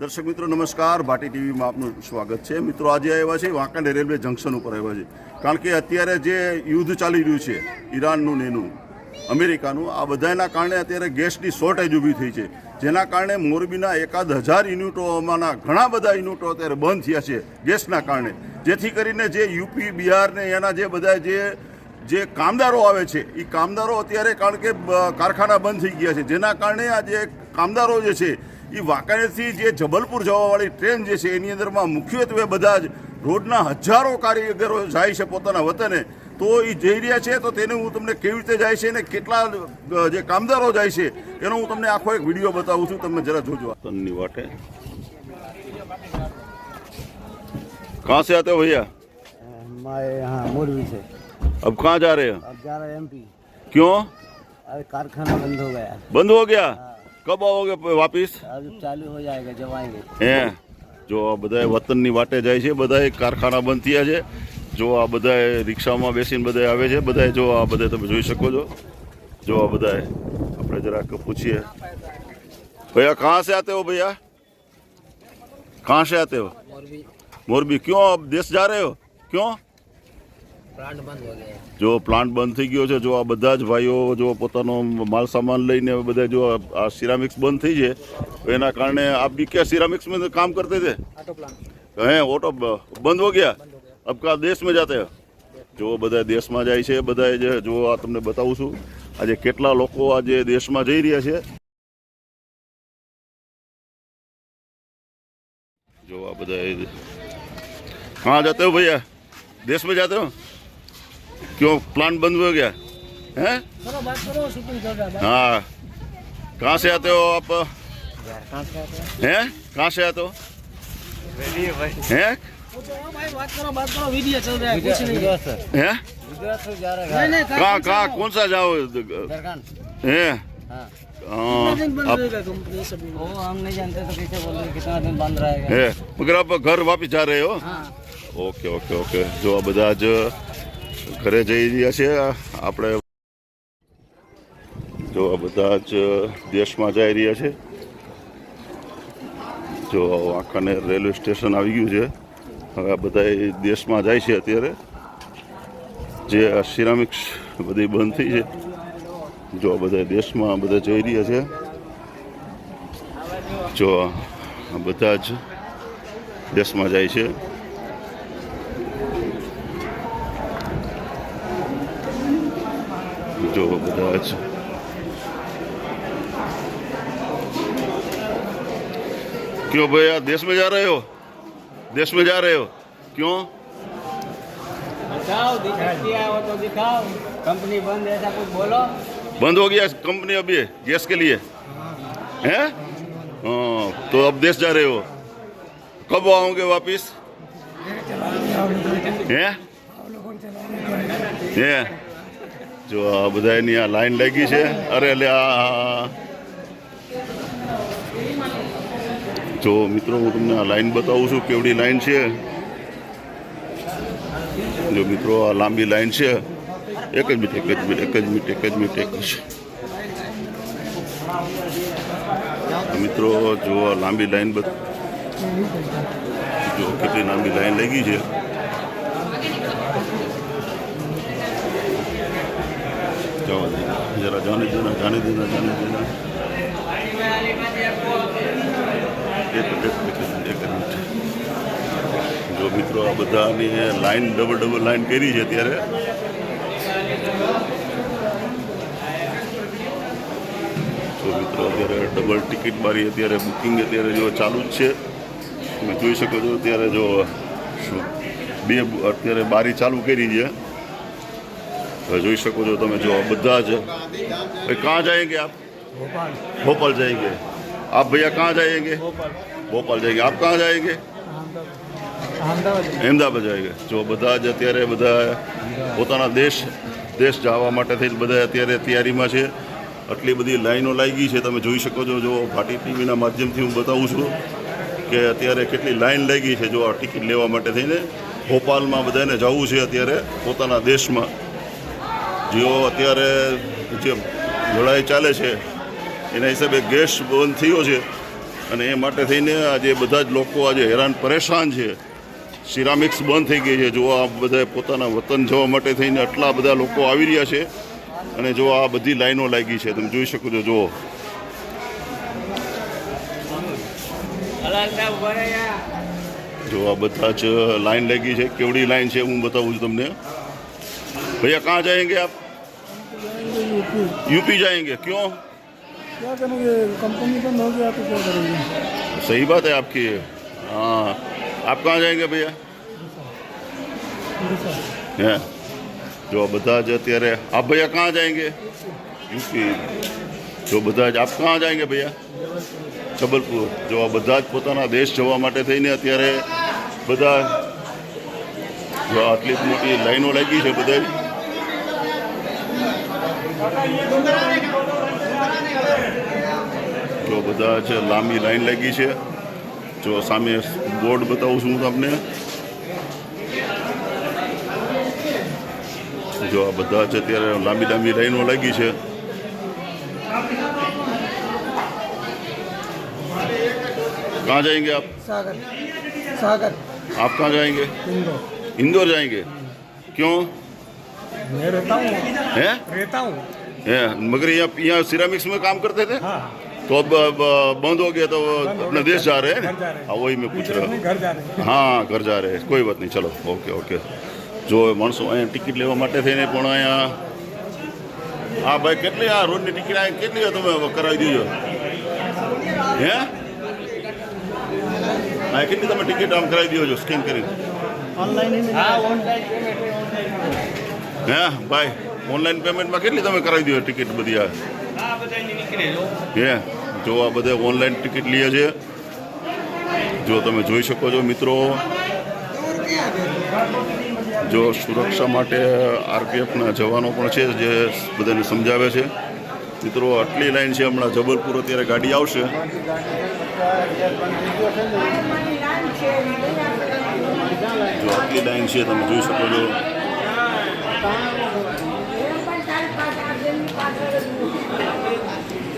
દર્શક મિત્રો નમસ્કાર, ભાટી ટીવીમાં આપનું સ્વાગત છે। મિત્રો આજે આવ્યા છે વાંકાનેર રેલવે જંકશન ઉપર આવ્યા છે, કારણ કે અત્યારે જે યુદ્ધ ચાલી રહ્યું છે ઈરાનનું ને એનું અમેરિકાનું, આ બધાના કારણે અત્યારે ગેસની શોર્ટેજ ઊભી થઈ છે, જેના કારણે મોરબીના 1000 યુનિટોમાંના ઘણા બધા યુનિટો અત્યારે બંધ થયા છે ગેસના કારણે, જેથી કરીને જે યુપી બિહાર ને એના જે બધા જે કામદારો આવે છે એ કામદારો અત્યારે કારણ કે કારખાના બંધ થઈ ગયા છે, જેના કારણે આ જે કામદારો જે છે એ વાંકાનેરથી જે જબલપુર જવાવાળી ટ્રેન જે છે એની અંદરમાં મુખ્યત્વે બધા જ રોજના હજારો કારીગરો જાય છે પોતાના વતને, તો એ જઈ રહ્યા છે તો તેને હું તમને કેવી રીતે જાય છે ને કેટલા જે કામદારો જાય છે એનો હું તમને આખો એક વિડીયો બતાવું છું, તમે જરા જોજો। તનની વાટે कहाँ से आते हो भैया? हमारे यहाँ मोरबी से। अब कहाँ जा रहे हैं? अब जा रहे हैं एमपी। क्यों? अरे कारखाना बंद हो गया। बंद हो गया? कब आओगे वापिस? अब चालू हो जाएगा जब आएंगे। હે જો આ બધા વતનની વાટે જાય છે, બધા કારખાના બંધ થયા છે, જો આ બધા રિક્ષામાં બેસીને બધા આવે છે, બધા જો આ બધા તમે જોઈ શકો છો, જો આ બધા આપણે જરાક પૂછીએ, भैया कहाँ से आते हो? भैया कहाँ से आते हो? मोरबी। मोरबी। क्यों अब देश जा रहे हो? क्यों? प्लांट बंद हो गया। જો પ્લાન્ટ બંધ થઈ ગયો છે, જો આ બધા જ ભાઈઓ જો પોતાનો માલ સામાન લઈને બધા જો આ સિરામિક્સ બંધ થઈ છે, એના કારણે આપ भी क्या सिरामिक्स में काम करते थे? ऑटो प्लांट हैं ऑटो બંધ हो गया? अब का देश में जाते हो? જો બધા દેશમાં જાય છે, બધા જે જો આ તમને બતાવું છું આજે કેટલા લોકો આજે દેશમાં જઈ રહ્યા છે, જો આ બધા कहाँ जाते हो भैया? देश में जाते हो? क्यों प्लांट बंद हो गया है? करो बात करो, शूटिंग चल रहा है। हाँ, कहाँ से आते हो आप? हैं कहाँ से आते हो? हैं भाई बात करो, वीडियो चल रहा है, कुछ नहीं हैं गुजरात से जा रहा है। नहीं कहाँ कहाँ कौन सा जाओ हैं? हाँ अब वो हम नहीं जानते तो कैसे बोल रहे कितना दिन बंद रहेगा। है मगर आप घर वापिस जा रहे हो? हाँ। Okay okay okay. जो आ બધા જ ઘરે જઈ રહ્યા છે, આપણે જો આ બધા જ દેશમાં જઈ રહ્યા છે, જો વાંકાનેર રેલવે સ્ટેશન આવી ગયું છે, હવે આ બધા દેશમાં જાય છે અત્યારે, જે આ સિરામિક્સ બધી બંધ થઈ છે, જો આ બધા દેશમાં બધા જઈ રહ્યા છે, જો આ બધા જ દેશમાં જાય છે, जो બધા જ क्यों भैया देश में जा रहे हो? देश में जा रहे हो? क्यों? दिखाओ, दिया हो तो दिखाओ। कंपनी बंद ऐसा कुछ बोलो। बंद हो गया कंपनी अभी गैस के लिए हैं? हाँ, तो अब देश जा रहे हो, कब आओगे वापिस? हैं? हैं? જો આ બધાની આ લાઈન લાગી છે, અરે એટલે આ જો મિત્રો હું તમને આ લાઈન બતાવું છું કેવડી લાઈન છે, જો મિત્રો આ લાંબી લાઈન છે, એક જ મિનિટ મિત્રો જો આ લાંબી લાઈન જો કેટલી લાંબી લાઈન લાગી છે, जरा जाने देना एक मिनट। जो मित्रों आ बधानी लाइन डबल लाइन करी है त्यारे, तो मित्रों अत्यारे डबल टिकट मारी अत्यारे बुकिंग अत्यारे जो चालू ज छे, તમે જોઈ શકો છો અત્યારે જો બે અત્યારે બારી ચાલુ કરી છે, જોઈ શકો છો તમે, જો બધા જ कहाँ जाएंगे आप? भोपाल जाएंगे। आप भैया कहाँ जाएंगे? भोपाल जाएंगे। आप कहाँ जाएंगे? अहमदाबाद जाएंगे। जो બધા જ અત્યારે બધા પોતાના દેશ જવા માટે થઈને બધા અત્યારે તૈયારીમાં છે, આટલી બધી લાઈનો લાગી છે, તમે જોઈ શકો છો, જો ભાટી ટીવીના માધ્યમથી હું બતાવું છું કે અત્યારે કેટલી લાઈન લાગી છે, જો આ ટિકિટ લેવા માટે થઈને ભોપાલમાં બધાને જવું છે અત્યારે પોતાના દેશમાં, जो અત્યારે જે લડાઈ ચાલે છે એના હિસાબે ગેસ બંધ થયો છે, અને એ માટે થઈને આજે બધા જ લોકો આજે હેરાન પરેશાન છે. સિરામિક્સ બંધ થઈ ગઈ છે. જો આ બધા પોતાના વતન જવા માટે થઈને આટલા બધા લોકો આવી રહ્યા છે અને જો આ બધી લાઈનો લાગી છે, તમે જોઈ શકો છો. જુઓ જો આ બધા જ લાઈન लगी છે. કેવડી લાઈન છે હું બતાવું છું તમને. भैया कहाँ जाएंगे आप? यूपी जाएंगे. क्यों? क्या करेंगे, कंपनी बंद हो गया तो क्या करेंगे. सही बात है आपकी. हाँ, आप कहाँ जाएंगे भैया? हैं जो બધા જ અત્યારે आप भैया कहाँ जाएंगे? यूपी. જો બધા જ आप कहाँ जाएंगे भैया? જબલપુર. જો આ બધા જ પોતાના દેશ જવા માટે થઈને અત્યારે બધા જો આટલી મોટી લાઈનો લાગી છે બધા. જો બધા જ લાંબી લાઈન લાગી છે. જો સામે બોર્ડ બતાવું છું હું તમને. જો આ બધા જ અત્યારે લાંબી લાંબી લાઈનો લાગી છે. कहाँ जाएंगे आप? सागर. सागर. आप कहाँ जाएंगे? इंदौर. इंदौर जाएंगे. क्यों? मैं रहता हूँ. हैं? रहता हूँ. हैं मगर यहाँ सिरामिक्स में काम करते थे. हाँ. तो अब बंद हो गया तो अपने देश जा रहे हैं घर जा ना. रहे हैं. हाँ वही मैं पूछ रहा हूँ. घर जा रहे हैं. હા ઘર જા રહે. કોઈ વાત નહીં. ચલો ઓકે ઓકે. જો માણસો અહીંયા ટિકિટ લેવા માટે થઈને પણ અહીંયા હા ભાઈ કેટલી આ રોડની ટિકિટ અહીંયા કેટલી તમે કરાવી દીજો હે? હા કેટલી તમે ટિકિટ આમ કરાવી દીધો છો સ્કેન કરીને? ऑनलाइन. हाँ ऑनलाइन पेमेंट. હે ભાઈ ઓનલાઈન પેમેન્ટમાં કેટલી તમે કરાવી દીધો ટિકિટ બધી આ? हाँ बताइए निकले लो. હે જો આ બધા ઓનલાઈન ટિકિટ લે છે. જો તમે જોઈ શકો છો મિત્રો. જો સુરક્ષા માટે આરપીએફના જવાનો પણ છે જે બધાને સમજાવે છે. મિત્રો આટલી લાઈન છે. હમણાં જબલપુર અત્યારે ગાડી આવશે. જો આટલી લાઈન છે તમે જોઈ શકો છો.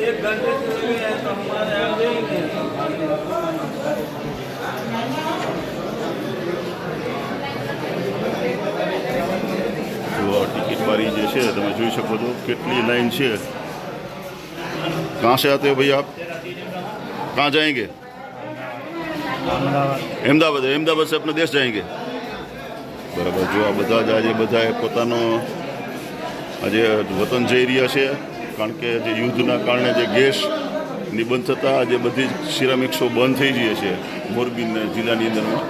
एक घंटे से लगे हैं तो हमारे यहाँ देंगे. જો આ ટિકિટ વાળી જે છે તમે જોઈ શકો છો કેટલી લાઈન છે. कहाँ से आते हो भैया आप? कहाँ जाएंगे? अहमदाबाद. अहमदाबाद से अपने देश जाएंगे. બરાબર. જો આ બધા જ આજે બધાએ પોતાનો આજે વતન જઈ રહ્યા છે. કારણ કે જે યુદ્ધના કારણે જે ગેસની બંધ થતાં આજે બધી જ સિરામિક્સો બંધ થઈ ગઈ છે મોરબી જિલ્લાની અંદરમાં.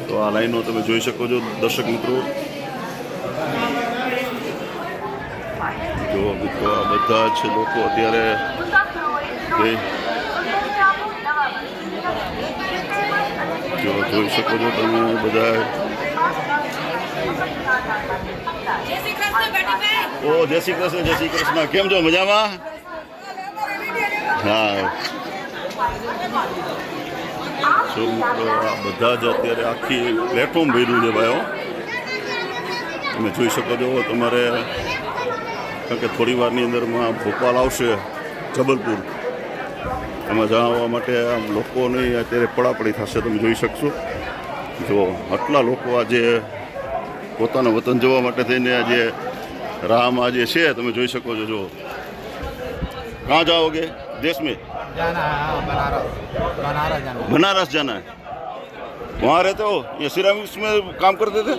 તો આ લાઈનો તમે જોઈ શકો છો દર્શક મિત્રો. જો મિત્રો આ બધા જ લોકો અત્યારે જો જોઈ શકો છો તમે બધા. ઓ જય શ્રી કૃષ્ણ. જય શ્રી કૃષ્ણ. કેમ છો? મજામાં? હા. શું મિત્રો આ બધા જ અત્યારે આખી પ્લેટફોર્મ ભર્યું છે ભાઈઓ. તમે જોઈ શકો છો. તમારે કારણ કે થોડી વારની અંદરમાં ભોપાલ આવશે જબલપુર. એમાં જણાવવા માટે આમ લોકોની અત્યારે પડાપડી થશે. તમે જોઈ શકશો. જો આટલા લોકો આજે પોતાના વતન જવા માટે થઈને આજે રાહમાં જે છે તમે જોઈ શકો છો. જો कहाँ जाओगे देश में? जाना है बनारस. बनारस जाना. बनारस जाना है. वहाँ रहते हो? ये सिरामिक्स में काम करते थे?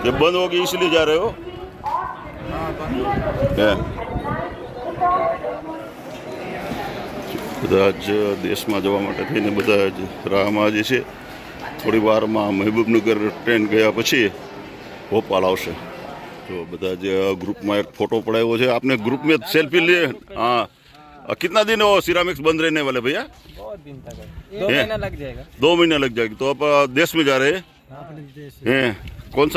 जब बंद हो गई इसलिए जा रहे हो? બધા જ દેશમાં જવા માટે થઈને બધા જ રાહમાં જે છે. થોડી વારમાં મહેબૂબનગર ટ્રેન ગયા પછી ભોપાલ આવશે. तो बता ग्रुप में एक फोटो पड़ाया है. आपने ग्रुप में सेल्फी लिए? हाँ. कितना दिन हो सिरामिक्स बंद रहने वाले भैया? बहुत दिन तक है. 2 महीना लग जाएगा. 2 महीना लग जाएगी. तो आप देश में जा रहे हैं? कौन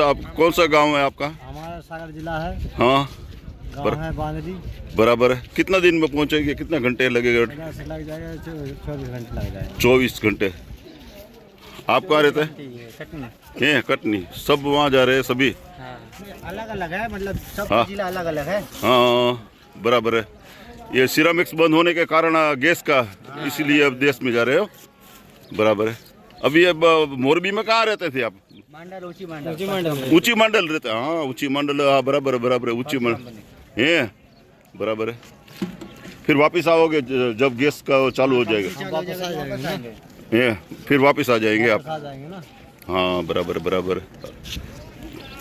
सा गांव है आपका? हमारा सागर जिला है. हाँ गाँव है बांदरी. बराबर है. कितना दिन में पहुंचेंगे? कितना घंटे लगेगा? लग जाएगा 24 घंटे लग जाएगा. 24 घंटे. आप कहाँ रहते हैं? कटनी. सब वहाँ जा रहे हैं सभी? अलग अलग है मतलब सब हाँ. जिला अलग अलग है. हाँ बराबर है. ये सिरामिक्स बंद होने के कारण गैस का इसीलिए अब देश में जा रहे हो बराबर है। अभी अब मोरबी में कहाँ रहते थे आप? मांडल ऊंची मांडल ऊंची मंडल रहते, हाँ ऊंची मंडल, हाँ बराबर है बराबर है, ऊंची मंडल है बराबर है। फिर वापस आओगे जब गैस का चालू हो जाएगा वापस आ जाएंगे ना, है, फिर वापस आ जाएंगे आप? आ जाएंगे ना। हाँ बराबर बराबर।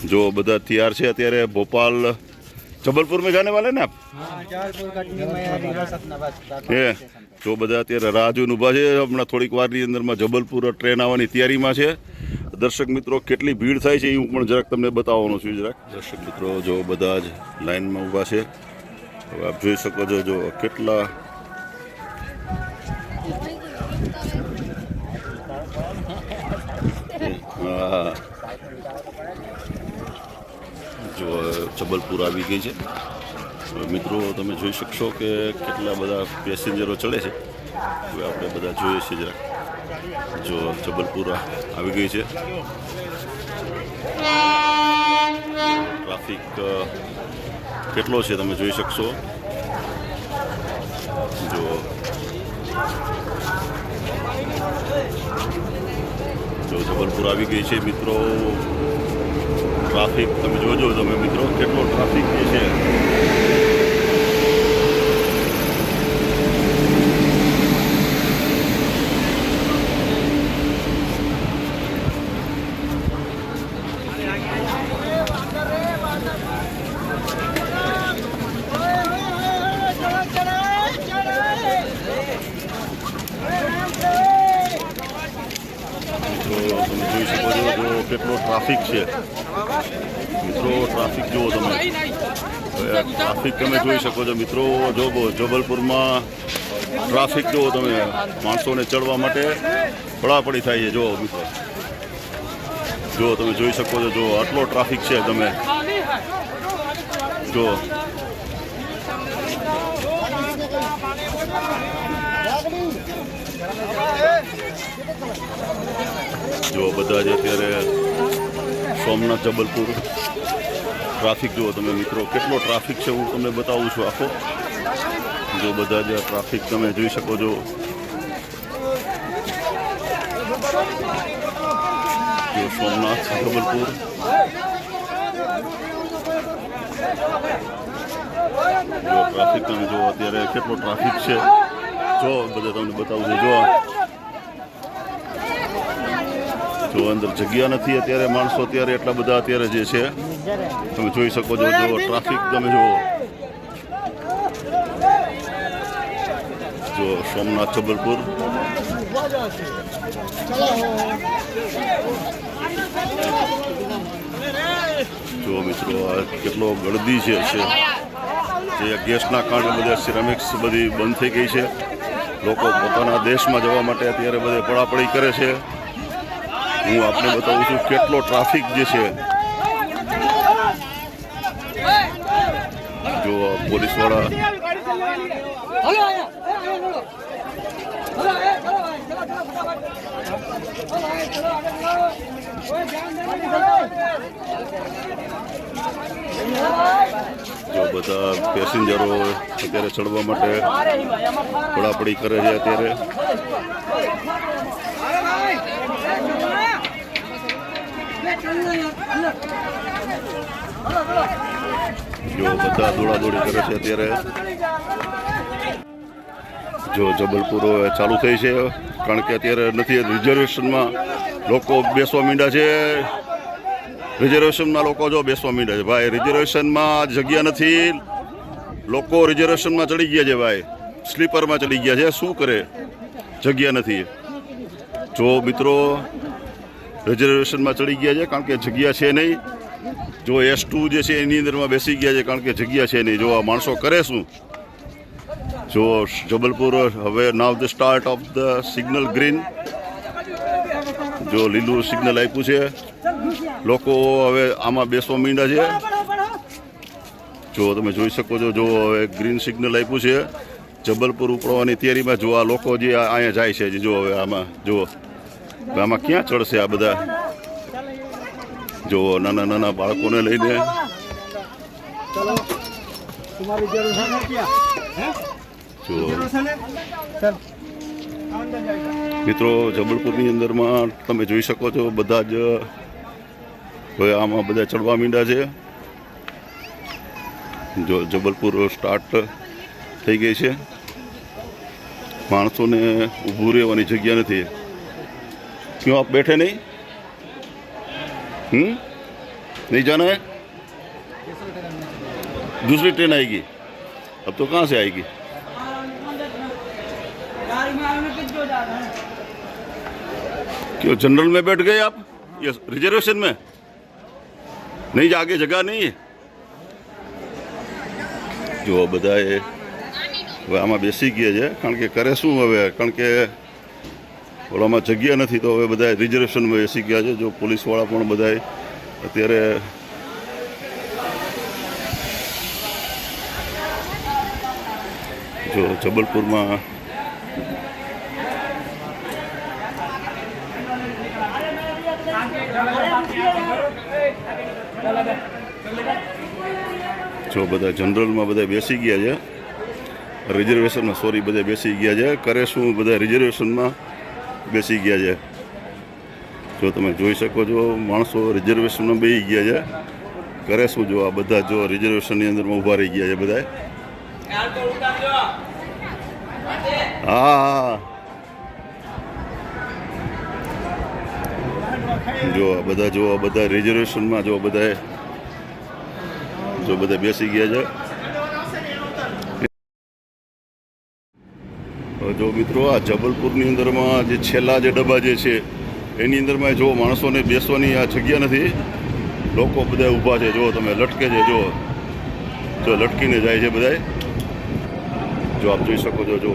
जो બધા તૈયાર છે અત્યારે ભોપાલ જબલપુર में जाने वाले ને आप? એ જો બધા અત્યારે રાહ જોઈને ઊભા છે, હમણાં થોડીક વારની અંદરમાં જબલપુર ટ્રેન આવવાની તૈયારીમાં છે। દર્શક મિત્રો કેટલી ભીડ થાય છે એ હું પણ જરાક તમને બતાવવાનો છું જરાક। દર્શક મિત્રો જો બધા જ લાઈનમાં ઊભા છે, હવે આપ જોઈ શકો છો જો કેટલા હા જો જબલપુર આવી ગઈ છે। મિત્રો તમે જોઈ શકશો કે કેટલા બધા પેસેન્જરો ચડે છે, હવે આપણે બધા જોઈએ છીએ જરાક। જો જબલપુર આવી ગઈ છે, ટ્રાફિક કેટલો છે તમે જોઈ શકશો। જો જબલપુર આવી ગઈ છે મિત્રો। ટ્રાફિક તમે જોજો તમે મિત્રો કેટલો ટ્રાફિક છે। તમે જોઈ શકો છો જો કેટલો ટ્રાફિક છે મિત્રો। ટ્રાફિક જુઓ તમે, ટ્રાફિક તમે જોઈ શકો છો મિત્રો। જો જબલપુરમાં ટ્રાફિક જુઓ તમે, માણસોને ચડવા માટે પડાપડી થાય છે। જો મિત્રો જો તમે જોઈ શકો છો જો આટલો ટ્રાફિક છે તમે જો। જો બધા જ અત્યારે સોમનાથ જબલપુર ટ્રાફિક જુઓ તમે મિત્રો કેટલો ટ્રાફિક છે હું તમને બતાવું છું આખો। જો બધા જ ટ્રાફિક તમે જોઈ શકો છો। જો સોમનાથ જબલપુર જો ટ્રાફિક તમે જો અત્યારે કેટલો ટ્રાફિક છે જો બધા તમને બતાવું છું। જો અંદર જગ્યા નથી અત્યારે, માણસો અત્યારે એટલા બધા અત્યારે જે છે તમે જોઈ શકો છો। જો ટ્રાફિક તમે જુઓ, જો સોમનાથ જબલપુર જો મિત્રો આ કેટલો ગળદી છે જે ગેસના કારણે બધા સિરામિક્સ બધી બંધ થઈ ગઈ છે। લોકો પોતાના દેશમાં જવા માટે અત્યારે બધે પડાપડી કરે છે। હું આપને બતાવું છું કેટલો ટ્રાફિક જે છે। જો પોલીસવાળા જો બધા પેસેન્જરો અત્યારે ચડવા માટે પડાપડી કરે છે અત્યારે। જો બધા દોડાદોડી કરે છે અત્યારે। જો જબલપુર ચાલુ થઈ છે કારણ કે અત્યારે નથી રિઝર્વેશનમાં લોકો બેસવા માંડ્યા છે। રિઝર્વેશનમાં લોકો જો બેસવા માંડ્યા છે ભાઈ, રિઝર્વેશનમાં જગ્યા નથી, લોકો રિઝર્વેશનમાં ચડી ગયા છે ભાઈ, સ્લીપરમાં ચડી ગયા છે। શું કરે, જગ્યા નથી। જો મિત્રો રિઝર્વેશનમાં ચડી ગયા છે કારણ કે જગ્યા છે નહીં। જો S2 જે છે એની અંદરમાં બેસી ગયા છે કારણ કે જગ્યા છે નહીં। જો આ માણસો કરે શું? જો જબલપુર હવે નાવ the start of the signal green, જો લીલું સિગ્નલ આપ્યું છે, લોકો હવે આમાં બેસવા માંડ્યા છે। જો તમે જોઈ શકો છો જો હવે ગ્રીન સિગ્નલ આપ્યું છે, જબલપુર ઉપડવાની તૈયારીમાં। જો આ લોકો જે અહીંયા જાય છે જો હવે આમાં જુઓ આમાં ક્યાં ચડશે આ બધા। જો નાના નાના બાળકોને લઈને જો મિત્રો જબલપુરની અંદરમાં તમે જોઈ શકો છો બધા જ હવે આમાં બધા ચડવા માંડ્યા છે. જો જબલપુર સ્ટાર્ટ થઈ ગઈ છે. માણસોને ઊભું રહેવાની જગ્યા નથી. क्यों आप बैठे नहीं? नहीं जाना है? दूसरी ट्रेन आएगी. अब तो कहाँ से आएगी? क्यों जनरल में बैठ गए आप? ये रिजर्वेशन में नहीं, आगे जगह नहीं है. जो બધાએ હવે આમાં બેસી ગયા છે. કારણ કે કરે શું હવે, કારણ કે ઓલામાં જગ્યા નથી તો હવે બધા રિઝર્વેશનમાં બેસી ગયા છે. જો પોલીસવાળા પણ બધા અત્યારે જો જબલપુરમાં જો બધા જનરલમાં બધા બેસી ગયા છે. રિઝર્વેશનમાં સોરી બધા બેસી ગયા છે. કરે શું બધા રિઝર્વેશનમાં બેસી ગયા છે. જો તમે જોઈ શકો છો માણસો રિઝર્વેશનમાં બેસી ગયા છે. કરે શું જો આ બધા જો રિઝર્વેશનની અંદરમાં ઊભા રહી ગયા છે બધા. હા જો આ બધા રિઝર્વેશનમાં જો બધા બેસી ગયા છે. જો મિત્રો આ જબલપુરની અંદરમાં જે છેલ્લા જે ડબ્બા જે છે એની અંદરમાં જો માણસોને બેસવાની આ જગ્યા નથી. લોકો બધા ઊભા છે. જો તમે લટકે છે જો લટકીને જાય છે બધા. જો આપ જોઈ શકો છો જો